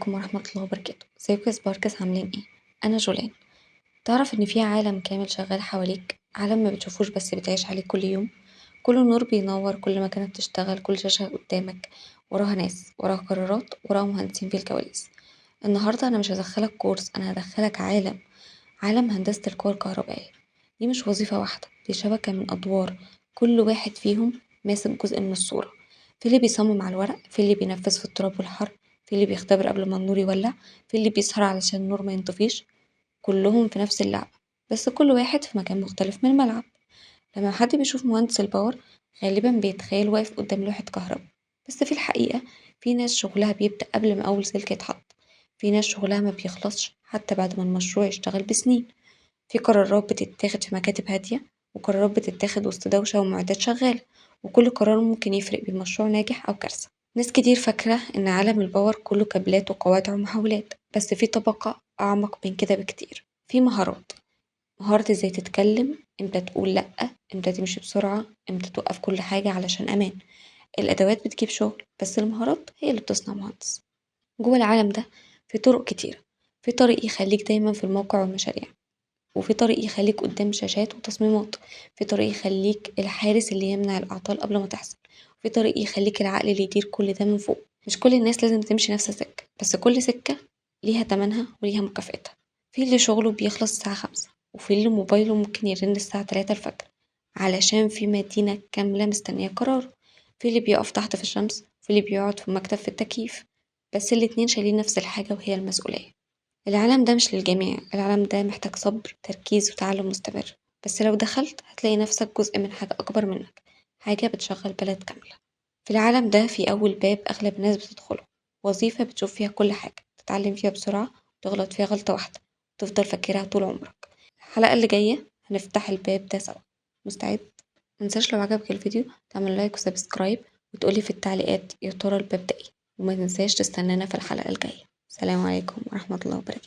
عليكم ورحمة الله وبركاته. ازيكم يا سباركس، عاملين ايه؟ انا جولان. تعرف ان في عالم كامل شغال حواليك، عالم ما بتشوفوش بس بتعيش عليه كل يوم. كل نور بينور، كل مكانة بتشتغل، كل شاشة قدامك وراها ناس، وراها قرارات، وراها مهندسين في الكواليس. النهاردة انا مش هدخلك كورس، انا هدخلك عالم هندسة القوى الكهربائية. دي مش وظيفة واحدة، دي شبكة من أدوار، كل واحد فيهم ماسك جزء من الصورة. في اللي بيصمم على الورق، في اللي بينفذ في التراب والحر، في اللي بيختبر قبل ما النور يولع، في اللي بيسهر علشان النور ما ينطفيش. كلهم في نفس اللعبة، بس كل واحد في مكان مختلف من الملعب. لما حد بيشوف مهندس الباور غالبا بيتخيل واقف قدام لوحة كهرباء، بس في الحقيقة في ناس شغلها بيبدأ قبل ما أول سلك يتحط. في ناس شغلها ما بيخلصش حتى بعد ما المشروع يشتغل بسنين. في قرارات بتتاخد في مكاتب هادية، وقرارات بتتاخد وسط دوشة ومعدات شغالة، وكل قرار ممكن يفرق بين مشروع ناجح أو كارثة. ناس كتير فاكرة إن عالم الباور كله كابلات وقواطع ومحولات، بس في طبقة أعمق من كده بكتير. في مهارة ازاي تتكلم، امتى تقول لأ، امتى تمشي بسرعة، امتى توقف كل حاجة علشان أمان. الأدوات بتجيب شغل، بس المهارات هي اللي بتصنع مهندس. جوه العالم ده في طرق كتيرة. في طريق يخليك دايما في الموقع والمشاريع، وفي طريق يخليك قدام شاشات وتصميمات، في طريق يخليك الحارس اللي يمنع الأعطال قبل ما تحصل، وفي طريق يخليك العقل اللي يدير كل ده من فوق. مش كل الناس لازم تمشي نفس السكة، بس كل سكة ليها تمنها وليها مكافئتها. في اللي شغله بيخلص الساعة 5، وفي اللي موبايله ممكن يرن الساعة 3 الفجر علشان في مدينة كاملة مستنية قرار. في اللي بيقف تحت في الشمس، وفي اللي بيقعد في مكتب في التكييف، بس الاتنين شايلين نفس الحاجة وهي المسؤولية. العالم ده مش للجميع، العالم ده محتاج صبر، تركيز، وتعلم مستمر. بس لو دخلت هتلاقي نفسك جزء من حاجة أكبر منك، حاجة بتشغل بلد كاملة. في العالم ده في أول باب أغلب الناس بتدخله، وظيفة بتشوف فيها كل حاجة، تتعلم فيها بسرعة، وتغلط فيها غلطة واحدة وتفضل فاكرها طول عمرك. الحلقة اللي جاية هنفتح الباب ده سوا. مستعد؟ متنساش لو عجبك الفيديو تعمل لايك وسبسكرايب، وتقولي في التعليقات يا ترى الباب ده ايه. وما تنساش تستنانا في الحلقة الجاية. السلام عليكم ورحمة الله وبركاته.